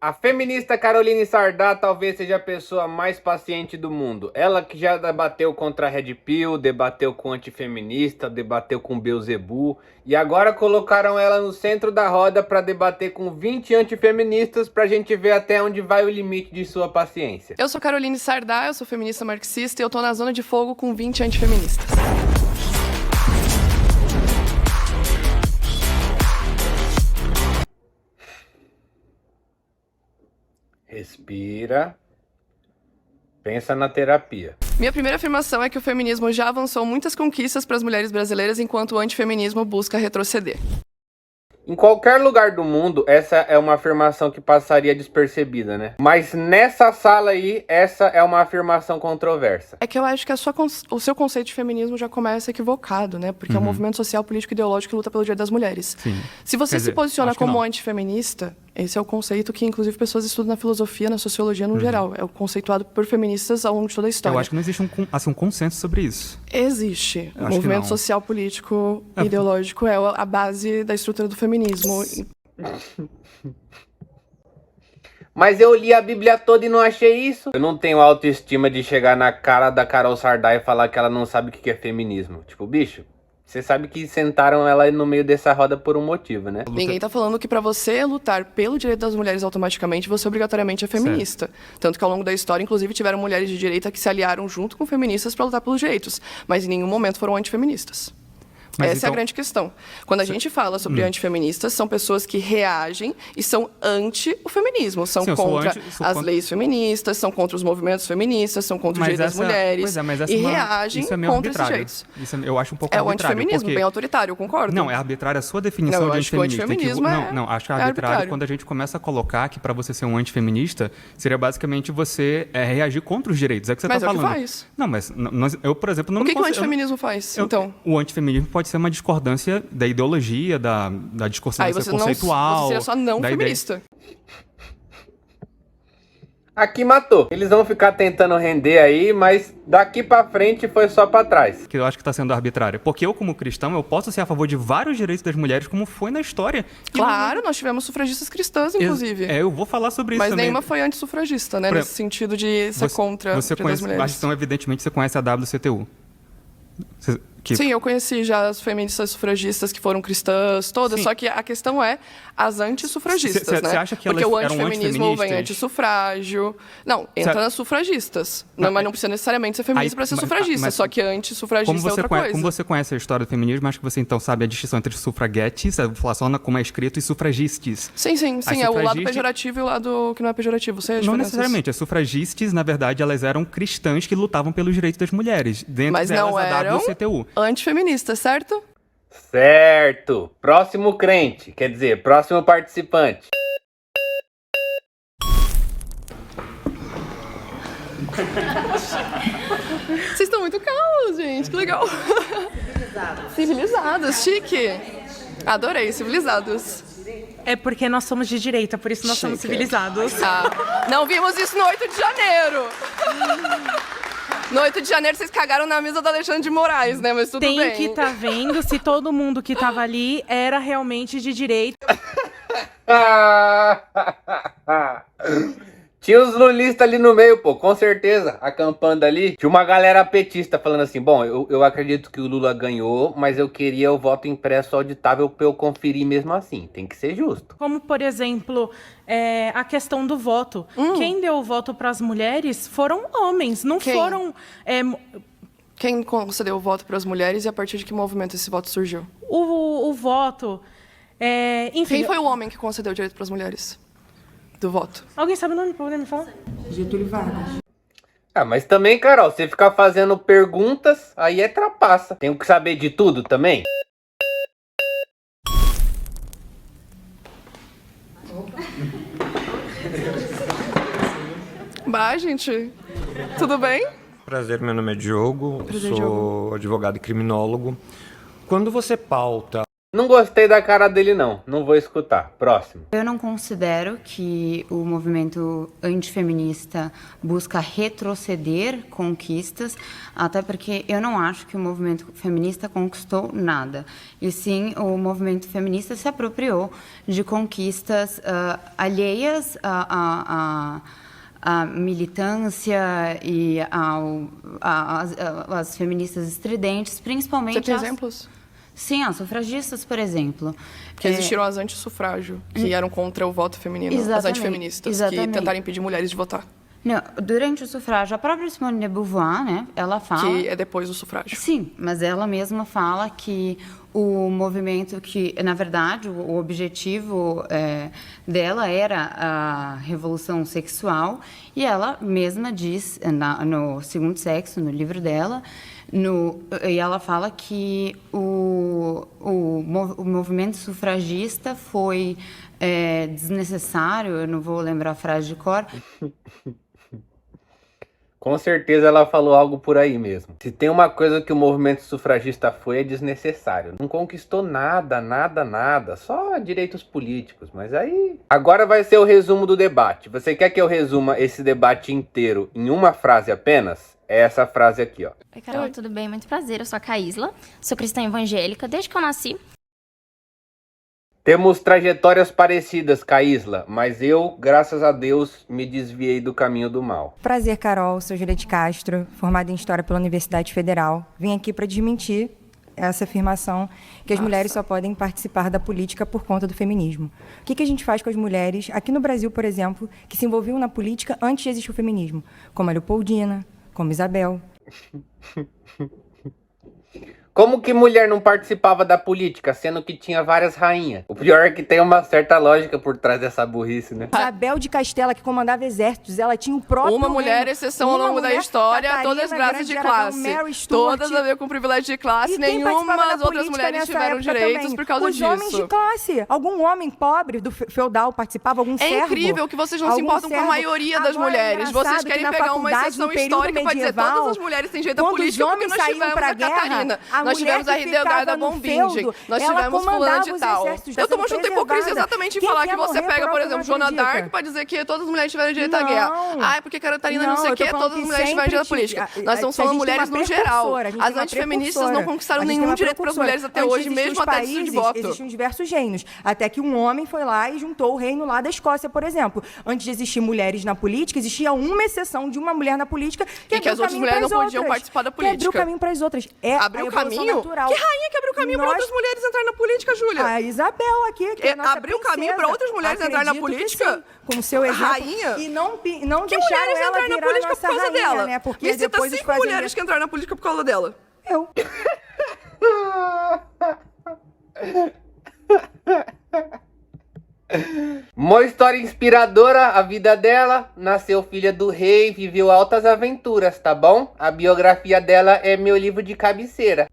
A feminista Caroline Sardá talvez seja a pessoa mais paciente do mundo. Ela que já debateu contra a Red Pill, debateu com antifeminista, debateu com Beelzebub e agora colocaram ela no centro da roda para debater com 20 antifeministas pra gente ver até onde vai o limite de sua paciência. Eu sou Caroline Sardá, eu sou feminista marxista e eu tô na zona de fogo com 20 antifeministas. Respira. Pensa na terapia. Minha primeira afirmação é que o feminismo já avançou muitas conquistas para as mulheres brasileiras, enquanto o antifeminismo busca retroceder. Em qualquer lugar do mundo, essa é uma afirmação que passaria despercebida, né? Mas nessa sala aí, essa é uma afirmação controversa. É que eu acho que o seu conceito de feminismo já começa equivocado, né? Porque é um movimento social, político e ideológico que luta pelo direito das mulheres. Sim. Se você se posiciona como antifeminista, esse é o conceito que, inclusive, pessoas estudam na filosofia, na sociologia no geral. É o conceituado por feministas ao longo de toda a história. Eu acho que não existe um consenso sobre isso. Existe. O movimento social, político e ideológico é a base da estrutura do feminismo. Mas eu li a Bíblia toda e não achei isso. Eu não tenho autoestima de chegar na cara da Carol Sardá e falar que ela não sabe o que é feminismo. Tipo, bicho, você sabe que sentaram ela no meio dessa roda por um motivo, né? Ninguém tá falando que pra você lutar pelo direito das mulheres automaticamente, você obrigatoriamente é feminista. Certo. Tanto que ao longo da história, inclusive, tiveram mulheres de direita que se aliaram junto com feministas pra lutar pelos direitos. Mas em nenhum momento foram antifeministas. Essa é a grande questão. Quando a gente fala sobre antifeministas, são pessoas que reagem e são anti o feminismo. São contra as leis feministas, são contra os movimentos feministas, são contra os direitos das mulheres. E reagem contra esses direitos. Isso eu acho um pouco arbitrário. É o antifeminismo, bem autoritário, eu concordo. Não, é arbitrária a sua definição de antifeminismo. Não, acho que é arbitrário quando a gente começa a colocar que para você ser um antifeminista, seria basicamente você reagir contra os direitos. É o que você está falando. Mas é o que faz. Não, mas eu, por exemplo, não me considero... O que o antifeminismo faz, então? O antifeminismo pode ser uma discordância da ideologia, da discussão conceitual. Você é só não feminista. Aqui matou. Eles vão ficar tentando render aí, mas daqui pra frente foi só pra trás. Que eu acho que tá sendo arbitrário. Porque eu, como cristão, eu posso ser a favor de vários direitos das mulheres, como foi na história. Claro, nós tivemos sufragistas cristãs, inclusive. Eu vou falar sobre isso mas também. nenhuma foi antissufragista, né? Nesse sentido de ser contra as mulheres. Então, evidentemente, você conhece a WCTU. Sim, eu conheci já as feministas sufragistas que foram cristãs, todas, só que a questão é as antissufragistas, né? Você acha que porque elas o antifeminismo vem antissufrágio. Não, entra nas sufragistas. Mas não precisa necessariamente ser feminista para ser sufragista, só que antissufragista é outra coisa. Como você conhece a história do feminismo, acho que você então sabe a distinção entre sufraguetes, eu vou falar só como é escrito, e sufragistes. Sim, é o lado pejorativo e o lado que não é pejorativo. Não necessariamente. As sufragistas, na verdade, elas eram cristãs que lutavam pelos direitos das mulheres. Dentro delas, a WCTU. Antifeminista, certo? Certo. Próximo crente, quer dizer, próximo participante. Vocês estão muito calmos, gente, que legal. Civilizados, chique. Adorei, civilizados. É porque nós somos de direita, por isso nós somos civilizados. Não vimos isso no 8 de janeiro. No 8 de janeiro vocês cagaram na mesa do Alexandre de Moraes, né? Mas tudo bem. Tem que estar vendo se todo mundo que estava ali era realmente de direita. Tinha os lulistas ali no meio, pô, com certeza, acampando ali. Tinha uma galera petista falando assim, bom, eu acredito que o Lula ganhou, mas eu queria o voto impresso auditável pra eu conferir mesmo assim, tem que ser justo. Como, por exemplo, a questão do voto. Quem deu o voto para as mulheres foram homens, não foram... Quem concedeu o voto para as mulheres e a partir de que movimento esse voto surgiu? O voto... enfim, quem foi o homem que concedeu o direito para as mulheres? Do voto. Alguém sabe o nome? Pode me falar? Getúlio Vargas. Mas também, Carol, você ficar fazendo perguntas, aí é trapaça. Tenho que saber de tudo também? Bah, gente. Tudo bem? Prazer, meu nome é Diogo, sou advogado e criminólogo. Quando você pauta Não gostei da cara dele, não. Não vou escutar. Próximo. Eu não considero que o movimento antifeminista busca retroceder conquistas, até porque eu não acho que o movimento feminista conquistou nada. E sim, o movimento feminista se apropriou de conquistas alheias a militância e as feministas estridentes, principalmente... Você tem exemplos? Sim, as sufragistas, por exemplo. Porque existiram as anti-sufrágio, que eram contra o voto feminino, as antifeministas, que tentaram impedir mulheres de votar. Não, durante o sufrágio, a própria Simone de Beauvoir, né, ela fala... Que é depois do sufrágio. Sim, mas ela mesma fala que o movimento que, na verdade, o objetivo dela era a revolução sexual, e ela mesma diz, no Segundo Sexo, no livro dela, e ela fala que o movimento sufragista foi desnecessário, eu não vou lembrar a frase de cor. Com certeza ela falou algo por aí mesmo. Se tem uma coisa que o movimento sufragista foi, é desnecessário. Não conquistou nada, só direitos políticos, mas aí... Agora vai ser o resumo do debate. Você quer que eu resuma esse debate inteiro em uma frase apenas? É essa frase aqui, ó. Oi, Carol, tudo bem? Muito prazer, eu sou a Caísla, sou cristã evangélica desde que eu nasci. Temos trajetórias parecidas, Caísla, mas eu, graças a Deus, me desviei do caminho do mal. Prazer, Carol, sou Juliette Castro, formada em História pela Universidade Federal. Vim aqui para desmentir essa afirmação que as mulheres só podem participar da política por conta do feminismo. O que a gente faz com as mulheres, aqui no Brasil, por exemplo, que se envolviam na política antes de existir o feminismo? Como a Leopoldina, como Isabel. Como que mulher não participava da política, sendo que tinha várias rainhas? O pior é que tem uma certa lógica por trás dessa burrice, né? Isabel de Castela, que comandava exércitos, ela tinha o próprio... Uma mulher, exceção ao longo da história, todas graças de classe. Todas a ver com privilégio de classe, nenhuma das outras mulheres tiveram direitos por causa disso. Os homens de classe. Algum homem pobre do feudal participava, algum servo. É incrível que vocês não se importam com a maioria das mulheres. Vocês querem pegar uma exceção histórica para dizer todas as mulheres têm direito à política porque nós tivemos a Catarina. Nós tivemos a Hildegarda von Bingen, nós tivemos fulana de tal. Eu tô mostrando hipocrisia exatamente em falar que você pega, por exemplo, Joana d'Arc pra dizer que todas as mulheres tiveram direito à guerra. Ah, é porque Catarina não sei o quê, todas as mulheres tiveram direito à política. Nós estamos falando mulheres no geral. As antifeministas não conquistaram nenhum direito para as mulheres até hoje, mesmo até direito de voto. Existiam diversos reinos, até que um homem foi lá e juntou o reino lá da Escócia, por exemplo. Antes de existir mulheres na política, existia uma exceção de uma mulher na política que as outras mulheres não podiam participar da política. Abriu o caminho para as outras. Abriu o caminho? Que rainha que abriu o caminho para outras mulheres entrarem na política, Júlia? A Isabel aqui. Que é abriu o caminho para outras mulheres entrarem na política? Sim, com seu exemplo. Rainha? E não que deixaram mulheres ela entrarem na política por causa rainha, dela? Né? Porque me cita 5 mulheres que entraram na política por causa dela. Eu. Uma história inspiradora, a vida dela. Nasceu filha do rei, viveu altas aventuras, tá bom? A biografia dela é meu livro de cabeceira.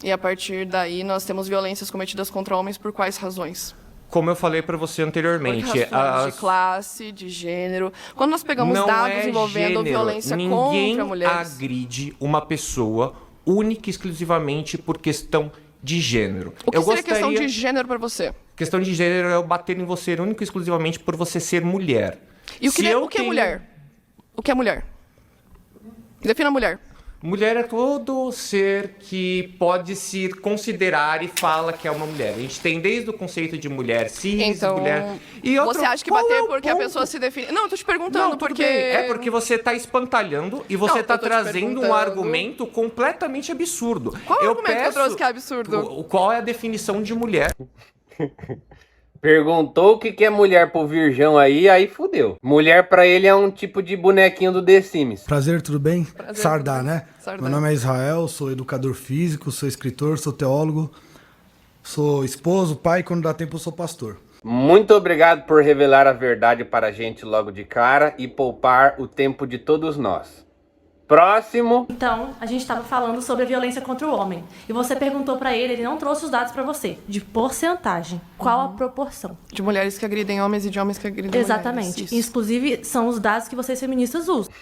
E a partir daí nós temos violências cometidas contra homens por quais razões? Como eu falei para você anteriormente, de classe, de gênero. Quando nós pegamos dados envolvendo violência contra mulheres... Ninguém agride uma pessoa única e exclusivamente por questão de gênero. O que seria questão de gênero para você? Questão de gênero é eu bater em você única e exclusivamente por você ser mulher. E o que é mulher? O que é mulher? Defina a mulher. Mulher é todo ser que pode se considerar e fala que é uma mulher. A gente tem desde o conceito de mulher cis, então, mulher... E você acha que bater porque a pessoa se define... Não, eu tô te perguntando porque... É porque você tá espantalhando e você tá trazendo um argumento completamente absurdo. Qual é o argumento que eu trouxe que é absurdo? Qual é a definição de mulher? Perguntou o que é mulher pro virgão aí fudeu. Mulher pra ele é um tipo de bonequinho do The Sims. Prazer, tudo bem? Prazer, Sardá, né? Sardá. Meu nome é Israel, sou educador físico, sou escritor, sou teólogo, sou esposo, pai, quando dá tempo eu sou pastor. Muito obrigado por revelar a verdade para a gente logo de cara e poupar o tempo de todos nós. Próximo. Então, a gente estava falando sobre a violência contra o homem. E você perguntou para ele não trouxe os dados para você. De porcentagem. Qual a proporção? De mulheres que agridem homens e de homens que agridem Exatamente. mulheres. Inclusive, são os dados que vocês feministas usam.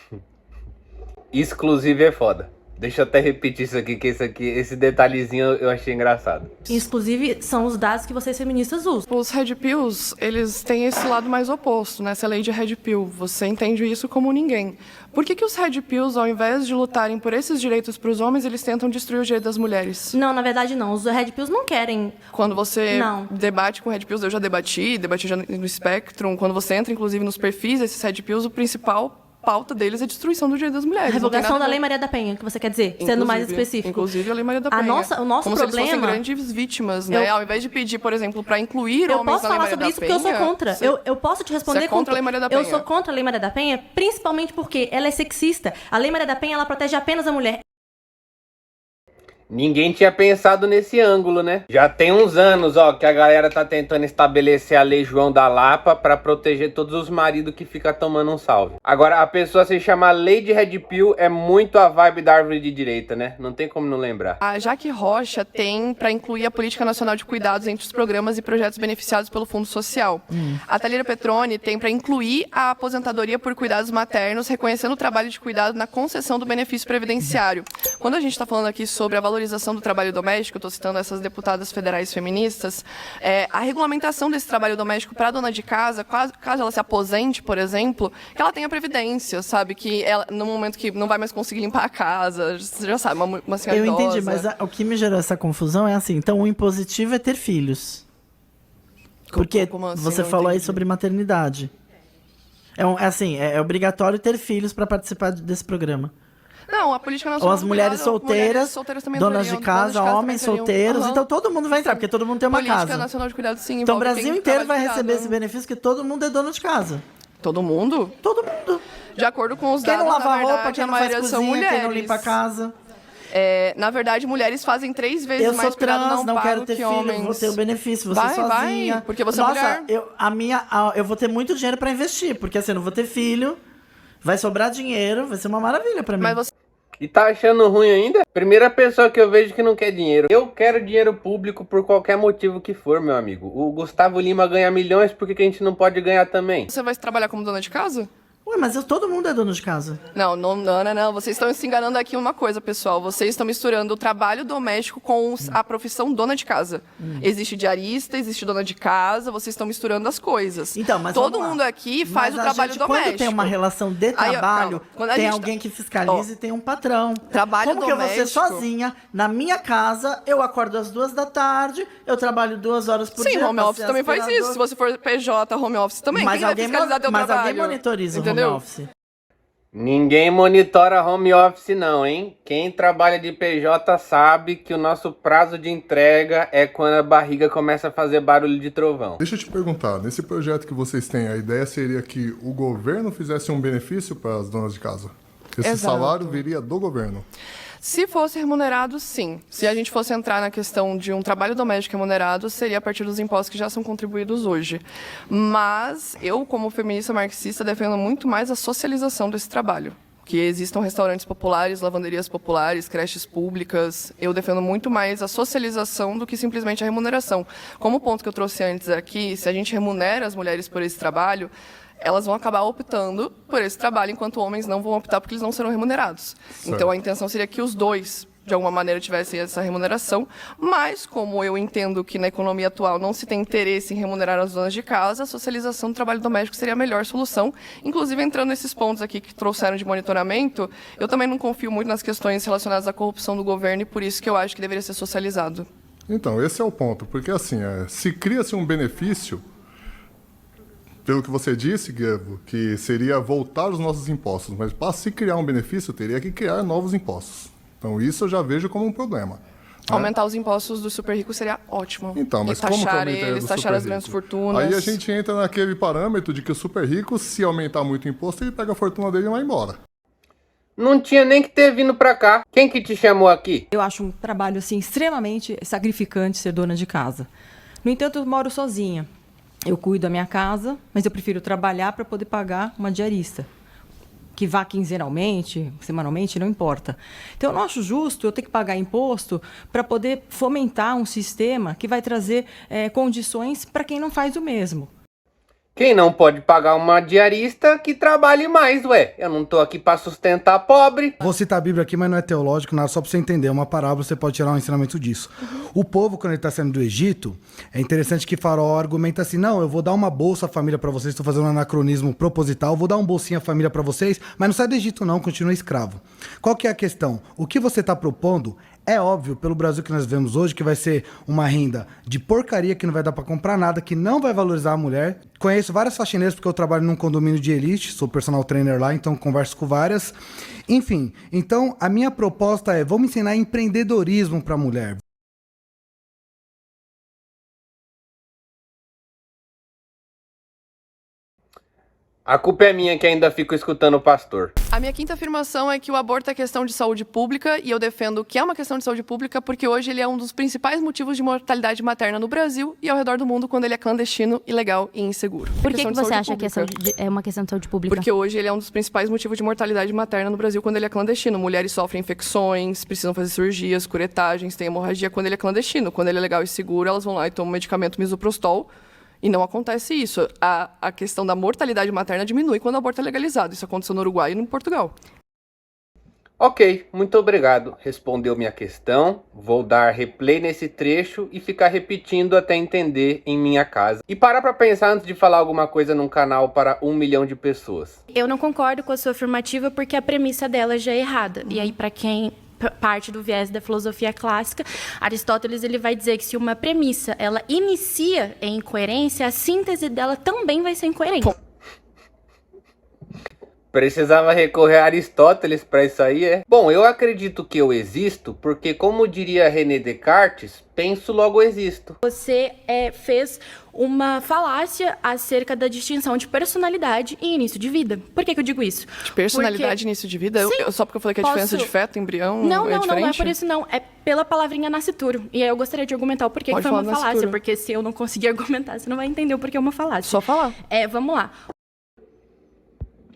Exclusivo é foda. Deixa eu até repetir isso aqui, que esse detalhezinho eu achei engraçado. Inclusive, são os dados que vocês feministas usam. Os Red Pills, eles têm esse lado mais oposto, né? Essa lei de Red Pill. Você entende isso como ninguém. Por que os Red Pills, ao invés de lutarem por esses direitos para os homens, eles tentam destruir o direito das mulheres? Não, na verdade não. Os Red Pills não querem... Quando você debate com Red Pills, eu já debati já no Spectrum, quando você entra, inclusive, nos perfis desses Red Pills, o principal pauta deles é a destruição do direito das mulheres. Revogação da Lei Maria da Penha, que você quer dizer, sendo mais específico. Inclusive a Lei Maria da Penha. O nosso como problema... se eles fossem grandes vítimas, né? Ao invés de pedir, por exemplo, para incluir homens na Lei Maria da Penha... Eu posso falar sobre isso porque eu sou contra. Eu posso te responder contra a Lei Maria da Penha. Eu sou contra a Lei Maria da Penha, principalmente porque ela é sexista. A Lei Maria da Penha, ela protege apenas a mulher. Ninguém tinha pensado nesse ângulo, né? Já tem uns anos, que a galera tá tentando estabelecer a Lei João da Lapa pra proteger todos os maridos que ficam tomando um salve. Agora, a pessoa se chamar Lei de Red Pill é muito a vibe da árvore de direita, né? Não tem como não lembrar. A Jaque Rocha tem pra incluir a Política Nacional de Cuidados entre os programas e projetos beneficiados pelo Fundo Social. A Thalira Petroni tem pra incluir a aposentadoria por cuidados maternos, reconhecendo o trabalho de cuidado na concessão do benefício previdenciário. Quando a gente tá falando aqui sobre a valorização do trabalho doméstico, eu estou citando essas deputadas federais feministas, a regulamentação desse trabalho doméstico para a dona de casa, caso ela se aposente, por exemplo, que ela tenha previdência, sabe? Que ela, no momento que não vai mais conseguir limpar a casa, você já sabe, uma senhora idosa. Eu entendi, mas o que me gerou essa confusão é assim, então o impositivo é ter filhos. Porque como assim, você falou aí sobre maternidade. É obrigatório ter filhos para participar desse programa. Não, a política nacional. Ou as mulheres solteiras, também donas de casa, homens solteiros. Então todo mundo vai entrar, porque todo mundo tem uma casa. Política nacional de cuidado, sim. Então o Brasil inteiro vai receber esse benefício, porque todo mundo é dono de casa. Todo mundo? Todo mundo. De acordo com os dados, quem não lava na verdade, roupa, quem não faz cozinha, quem não limpa a casa. Na verdade, mulheres fazem 3 vezes mais cuidado não quero ter que filho, homens. vou ter o benefício, você sozinha. Vai, porque você é mulher. Eu vou ter muito dinheiro pra investir, porque assim, eu não vou ter filho, vai sobrar dinheiro, vai ser uma maravilha pra mim. Mas você... E tá achando ruim ainda? Primeira pessoa que eu vejo que não quer dinheiro. Eu quero dinheiro público por qualquer motivo que for, meu amigo. O Gustavo Lima ganha milhões, por que a gente não pode ganhar também? Você vai trabalhar como dona de casa? Ué, mas todo mundo é dono de casa. Não. Vocês estão se enganando aqui uma coisa, pessoal. Vocês estão misturando o trabalho doméstico com a profissão dona de casa. Existe diarista, existe dona de casa, vocês estão misturando as coisas. Então, mas todo mundo aqui faz o trabalho doméstico. Quando tem uma relação de trabalho, tem alguém que fiscaliza e tem um patrão. Trabalho Como doméstico. que eu vou ser sozinha, na minha casa, eu acordo às 2 da tarde, eu trabalho 2 horas por dia. Sim, home office também faz isso. Se você for PJ, home office também. Mas quem vai fiscalizar teu trabalho? Alguém monitoriza o home office. Ninguém monitora home office não, hein? Quem trabalha de PJ sabe que o nosso prazo de entrega é quando a barriga começa a fazer barulho de trovão. Deixa eu te perguntar, nesse projeto que vocês têm, a ideia seria que o governo fizesse um benefício para as donas de casa? Esse salário viria do governo? Se fosse remunerado, sim. Se a gente fosse entrar na questão de um trabalho doméstico remunerado, seria a partir dos impostos que já são contribuídos hoje. Mas eu, como feminista marxista, defendo muito mais a socialização desse trabalho. Que existam restaurantes populares, lavanderias populares, creches públicas. Eu defendo muito mais a socialização do que simplesmente a remuneração. Como o ponto que eu trouxe antes aqui, se a gente remunera as mulheres por esse trabalho, elas vão acabar optando por esse trabalho, enquanto homens não vão optar porque eles não serão remunerados. Certo. Então, a intenção seria que os dois, de alguma maneira, tivessem essa remuneração, mas, como eu entendo que na economia atual não se tem interesse em remunerar as donas de casa, a socialização do trabalho doméstico seria a melhor solução. Inclusive, entrando nesses pontos aqui que trouxeram de monitoramento, eu também não confio muito nas questões relacionadas à corrupção do governo e por isso que eu acho que deveria ser socializado. Então, esse é o ponto, porque assim, se cria-se um benefício, pelo que você disse, Guilherme, que seria voltar os nossos impostos, mas para se criar um benefício, teria que criar novos impostos. Então, isso eu já vejo como um problema. Aumentar os impostos dos super ricos seria ótimo. Então, mas como que aumentaria eles, taxar as grandes fortunas. Aí a gente entra naquele parâmetro de que o super rico, se aumentar muito o imposto, ele pega a fortuna dele e vai embora. Não tinha nem que ter vindo pra cá. Quem que te chamou aqui? Eu acho um trabalho assim extremamente sacrificante ser dona de casa. No entanto, eu moro sozinha. Eu cuido da minha casa, mas eu prefiro trabalhar para poder pagar uma diarista. Que vá quinzenalmente, semanalmente, não importa. Então, eu não acho justo eu ter que pagar imposto para poder fomentar um sistema que vai trazer condições para quem não faz o mesmo. Quem não pode pagar uma diarista, que trabalhe mais, ué. Eu não tô aqui pra sustentar pobre. Vou citar a Bíblia aqui, mas não é teológico, nada, só pra você entender. É uma parábola, você pode tirar um ensinamento disso. O povo, quando ele tá saindo do Egito, é interessante que Faraó argumenta assim, não, eu vou dar uma bolsa à família pra vocês, tô fazendo um anacronismo proposital, vou dar um bolsinho à família pra vocês, mas não sai do Egito não, continua escravo. Qual que é a questão? O que você tá propondo é óbvio, pelo Brasil que nós vemos hoje, que vai ser uma renda de porcaria, que não vai dar pra comprar nada, que não vai valorizar a mulher. Conheço várias faxineiras, porque eu trabalho num condomínio de elite, sou personal trainer lá, então converso com várias. Enfim, então a minha proposta é, vamos ensinar empreendedorismo pra mulher. A culpa é minha que ainda fico escutando o pastor. A minha quinta afirmação é que o aborto é questão de saúde pública e eu defendo que é uma questão de saúde pública porque hoje ele é um dos principais motivos de mortalidade materna no Brasil e ao redor do mundo quando ele é clandestino, ilegal e inseguro. Por que você acha que é uma questão de saúde pública? Porque hoje ele é um dos principais motivos de mortalidade materna no Brasil quando ele é clandestino. Mulheres sofrem infecções, precisam fazer cirurgias, curetagens, têm hemorragia quando ele é clandestino. Quando ele é legal e seguro, elas vão lá e tomam o medicamento misoprostol. E não acontece isso. A questão da mortalidade materna diminui quando o aborto é legalizado. Isso aconteceu no Uruguai e no Portugal. Ok, muito obrigado. Respondeu minha questão. Vou dar replay nesse trecho e ficar repetindo até entender em minha casa. E parar pra pensar antes de falar alguma coisa num canal para 1 milhão de pessoas. Eu não concordo com a sua afirmativa porque a premissa dela já é errada. E aí, para quem parte do viés da filosofia clássica, Aristóteles ele vai dizer que se uma premissa ela inicia em incoerência, a síntese dela também vai ser incoerente. Precisava recorrer a Aristóteles para isso aí, é? Bom, eu acredito que eu existo porque, como diria René Descartes, penso logo existo. Você fez uma falácia acerca da distinção de personalidade e início de vida. Por que eu digo isso? De personalidade e início de vida? Só porque eu falei que a diferença de feto, embrião não, é diferente? Não é por isso não. É pela palavrinha nascituro. E aí eu gostaria de argumentar o porquê que foi uma falácia. Porque se eu não conseguir argumentar, você não vai entender o porquê é uma falácia. Só falar. Vamos lá.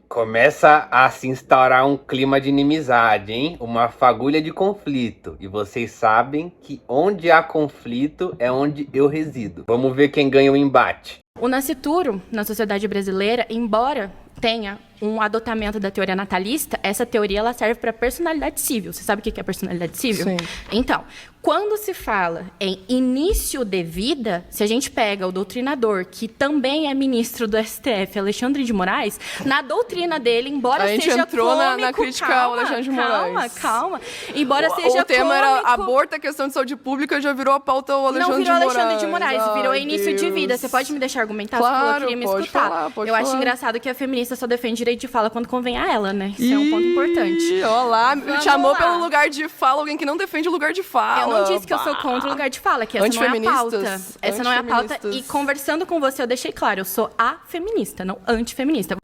Começa a se instaurar um clima de inimizade, hein? Uma fagulha de conflito. E vocês sabem que onde há conflito é onde eu resido. Vamos ver quem ganha o embate. O nascituro, na sociedade brasileira, embora tenha um adotamento da teoria natalista, essa teoria ela serve para personalidade civil. Você sabe o que é personalidade civil? Sim. Então, quando se fala em início de vida, se a gente pega o doutrinador, que também é ministro do STF, Alexandre de Moraes, na doutrina dele, embora seja cômico... A gente entrou na crítica ao Alexandre de Moraes. Calma. Embora seja o tema cômico, era aborto, a questão de saúde pública, já virou a pauta o Alexandre de Moraes. Não virou Alexandre de Moraes, virou início de vida. Você pode me deixar argumentar? Claro, você falou que queria me escutar. Eu acho engraçado que a feminista só defende direito de fala quando convém a ela, né? Isso é um ponto importante. Olá, me chamou pelo lugar de fala, alguém que não defende o lugar de fala. Eu não disse que eu sou contra o lugar de fala, que essa não é a pauta. Essa não é a pauta. E conversando com você, eu deixei claro, eu sou a feminista, não antifeminista.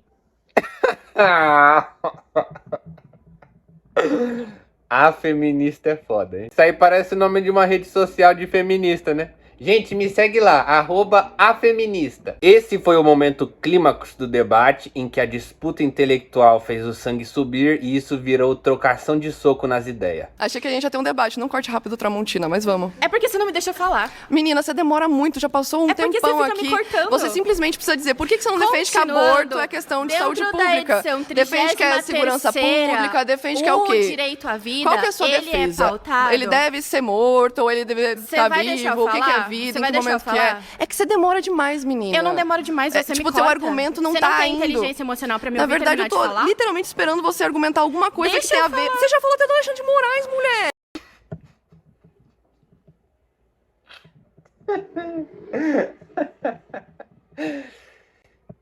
A feminista é foda, hein? Isso aí parece o nome de uma rede social de feminista, né? Gente, me segue lá, @afeminista. Esse foi o momento clímax do debate em que a disputa intelectual fez o sangue subir e isso virou trocação de soco nas ideias. Achei que a gente ia ter um debate, não corte rápido Tramontina, mas vamos. É porque você não me deixa falar. Menina, você demora muito, já passou um tempão você fica aqui. Me cortando. Você simplesmente precisa dizer por que você não defende que aborto é questão de saúde pública. Defende que é segurança pública, defende que é o quê? O direito à vida, qual que é a sua defesa? É pautado. Ele deve ser morto ou ele deve estar vivo? O que é vida? Você vai deixar eu falar? É que você demora demais, menina. Eu não demoro demais, você me tipo, corta. seu argumento não tá indo. Você não tem inteligência emocional pra me Na ouvir verdade, eu tô falar? literalmente esperando você argumentar alguma coisa Deixa que tem a ver. Você já falou até do Alexandre de Moraes, mulher.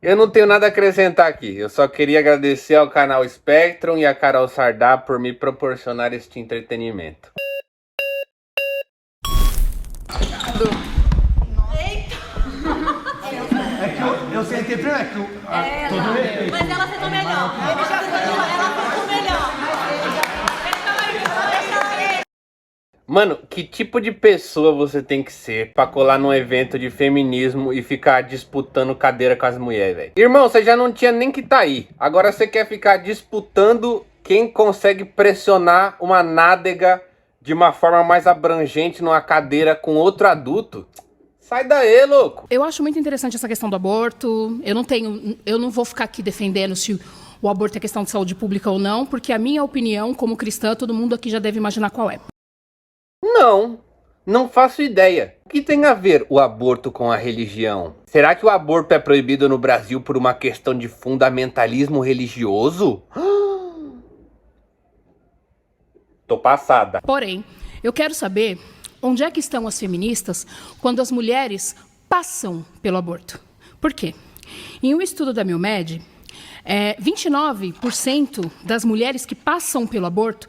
Eu não tenho nada a acrescentar aqui. Eu só queria agradecer ao canal Spectrum e a Carol Sardá por me proporcionar este entretenimento. Eu sentei primeiro. Mas ela sentou melhor. Ele já sentou, ela sentou melhor. Mano, que tipo de pessoa você tem que ser pra colar num evento de feminismo e ficar disputando cadeira com as mulheres, velho? Irmão, você já não tinha nem que tá aí. Agora você quer ficar disputando quem consegue pressionar uma nádega de uma forma mais abrangente numa cadeira com outro adulto? Sai daí, louco! Eu acho muito interessante essa questão do aborto. Eu não vou ficar aqui defendendo se o aborto é questão de saúde pública ou não, porque a minha opinião, como cristã, todo mundo aqui já deve imaginar qual é. Não faço ideia. O que tem a ver o aborto com a religião? Será que o aborto é proibido no Brasil por uma questão de fundamentalismo religioso? Tô passada. Porém, eu quero saber onde é que estão as feministas quando as mulheres passam pelo aborto. Por quê? Em um estudo da Milmed, 29% das mulheres que passam pelo aborto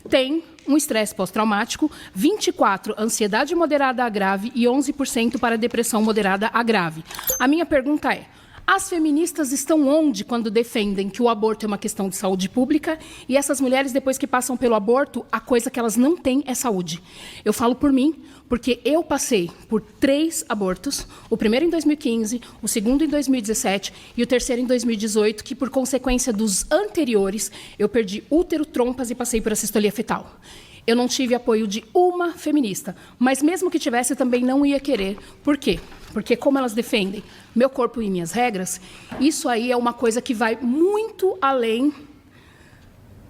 têm um estresse pós-traumático, 24% ansiedade moderada a grave e 11% para depressão moderada a grave. A minha pergunta é: as feministas estão onde quando defendem que o aborto é uma questão de saúde pública e essas mulheres, depois que passam pelo aborto, a coisa que elas não têm é saúde? Eu falo por mim, porque eu passei por 3 abortos, o primeiro em 2015, o segundo em 2017 e o terceiro em 2018, que por consequência dos anteriores, eu perdi útero, trompas e passei por assistolia fetal. Eu não tive apoio de uma feminista, mas mesmo que tivesse, eu também não ia querer. Por quê? Porque como elas defendem meu corpo e minhas regras, isso aí é uma coisa que vai muito além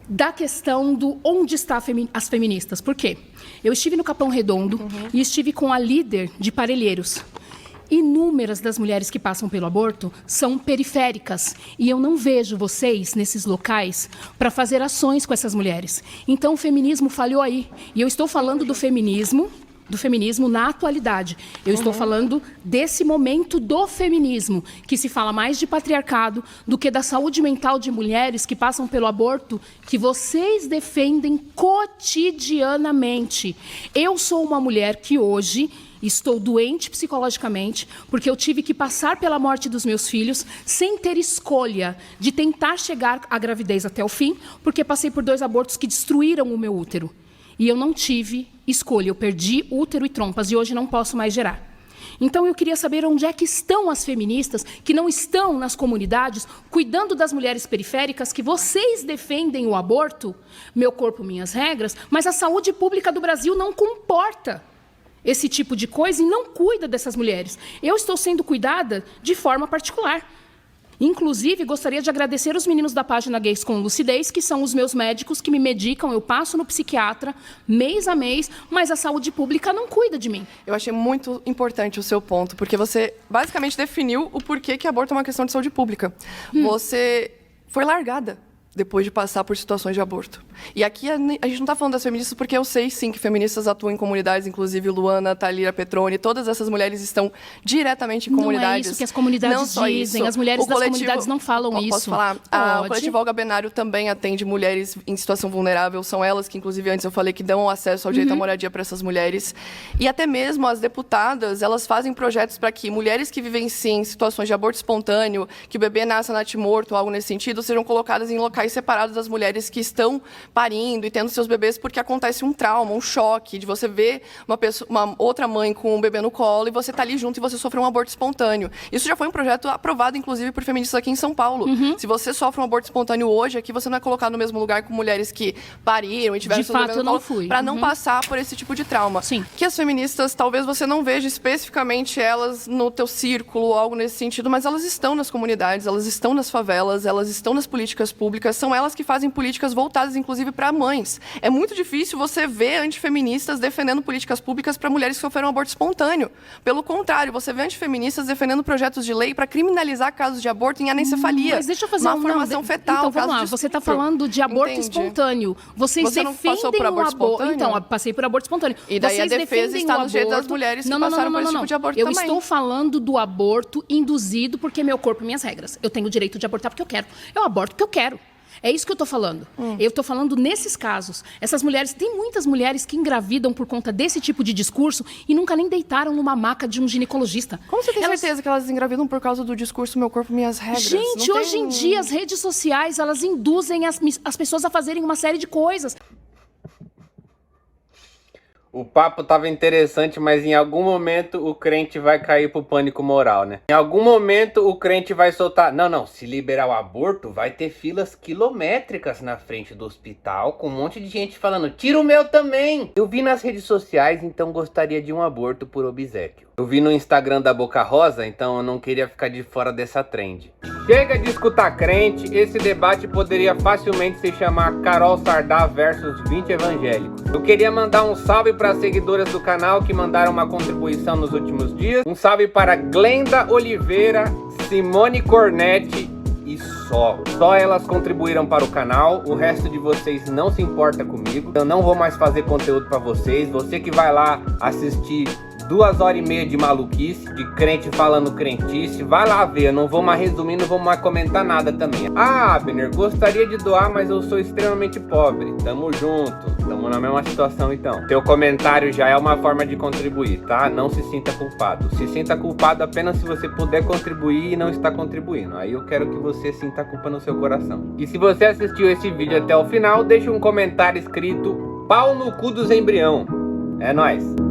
da questão do onde estão as feministas. Por quê? Eu estive no Capão Redondo e estive com a líder de Parelheiros. Inúmeras das mulheres que passam pelo aborto são periféricas e eu não vejo vocês nesses locais para fazer ações com essas mulheres. Então o feminismo falhou aí. E eu estou falando do feminismo na atualidade. Eu estou falando desse momento do feminismo, que se fala mais de patriarcado do que da saúde mental de mulheres que passam pelo aborto, que vocês defendem cotidianamente. Eu sou uma mulher que hoje estou doente psicologicamente porque eu tive que passar pela morte dos meus filhos sem ter escolha de tentar chegar à gravidez até o fim, porque passei por 2 abortos que destruíram o meu útero. E eu não tive escolha, eu perdi útero e trompas e hoje não posso mais gerar. Então eu queria saber onde é que estão as feministas que não estão nas comunidades cuidando das mulheres periféricas, que vocês defendem o aborto, meu corpo, minhas regras, mas a saúde pública do Brasil não comporta esse tipo de coisa e não cuida dessas mulheres. Eu estou sendo cuidada de forma particular. Inclusive, gostaria de agradecer os meninos da página Gays com Lucidez, que são os meus médicos que me medicam, eu passo no psiquiatra mês a mês, mas a saúde pública não cuida de mim. Eu achei muito importante o seu ponto, porque você basicamente definiu o porquê que aborto é uma questão de saúde pública. Você foi largada depois de passar por situações de aborto. E aqui a gente não está falando das feministas, porque eu sei, sim, que feministas atuam em comunidades, inclusive Luana, Thalira, Petrone, todas essas mulheres estão diretamente em comunidades. Não é isso que as comunidades dizem, as mulheres das comunidades não falam isso. Posso falar? O coletivo Olga Benário também atende mulheres em situação vulnerável, são elas que, inclusive, antes eu falei que dão acesso ao direito à moradia para essas mulheres. E até mesmo as deputadas, elas fazem projetos para que mulheres que vivenciem situações de aborto espontâneo, que o bebê nasça natimorto, algo nesse sentido, sejam colocadas em locais separados das mulheres que estão parindo e tendo seus bebês, porque acontece um trauma, um choque de você ver uma outra mãe com um bebê no colo e você tá ali junto e você sofreu um aborto espontâneo. Isso já foi um projeto aprovado, inclusive, por feministas aqui em São Paulo. Se você sofre um aborto espontâneo hoje, aqui você não é colocado no mesmo lugar com mulheres que pariram e tiveram seus bebês no colo, para não passar por esse tipo de trauma. Sim. Que as feministas, talvez você não veja especificamente elas no teu círculo, algo nesse sentido, mas elas estão nas comunidades, elas estão nas favelas, elas estão nas políticas públicas, são elas que fazem políticas voltadas, inclusive, para mães. É muito difícil você ver antifeministas defendendo políticas públicas para mulheres que sofreram aborto espontâneo. Pelo contrário, você vê antifeministas defendendo projetos de lei para criminalizar casos de aborto em anencefalia. Mas deixa eu fazer uma formação fetal. Então, vamos lá. Você está falando de aborto espontâneo. Vocês você não defendem passou por aborto espontâneo? Então, eu passei por aborto espontâneo. E daí Vocês a defesa está no direito das aborto... mulheres que passaram por esse tipo de aborto eu também. estou falando do aborto induzido porque meu corpo e minhas regras. Eu tenho o direito de abortar porque eu quero. Eu aborto porque eu quero. É isso que eu estou falando. Eu estou falando nesses casos. Essas mulheres, tem muitas mulheres que engravidam por conta desse tipo de discurso e nunca nem deitaram numa maca de um ginecologista. Como você tem certeza que elas engravidam por causa do discurso meu corpo, minhas regras? Gente, hoje em dia as redes sociais, elas induzem as pessoas a fazerem uma série de coisas. O papo tava interessante, mas em algum momento o crente vai cair pro pânico moral, né? Em algum momento o crente vai soltar... Não, se liberar o aborto, vai ter filas quilométricas na frente do hospital, com um monte de gente falando, tira o meu também! Eu vi nas redes sociais, então gostaria de um aborto por obséquio. Eu vi no Instagram da Boca Rosa, então eu não queria ficar de fora dessa trend. Chega de escutar crente, esse debate poderia facilmente se chamar Carol Sardá versus 20 evangélicos. Eu queria mandar um salve para as seguidoras do canal que mandaram uma contribuição nos últimos dias. Um salve para Glenda Oliveira, Simone Cornetti e só elas contribuíram para o canal. O resto de vocês não se importa comigo. Eu não vou mais fazer conteúdo para vocês. Você que vai lá assistir 2h30 de maluquice, de crente falando crentice, vai lá ver, eu não vou mais resumir, não vou mais comentar nada também. Ah, Abner, gostaria de doar, mas eu sou extremamente pobre. Tamo junto, tamo na mesma situação então. Seu comentário já é uma forma de contribuir, tá? Não se sinta culpado. Se sinta culpado apenas se você puder contribuir e não está contribuindo. Aí eu quero que você sinta a culpa no seu coração. E se você assistiu esse vídeo até o final, deixa um comentário escrito pau no cu dos embrião. É nóis!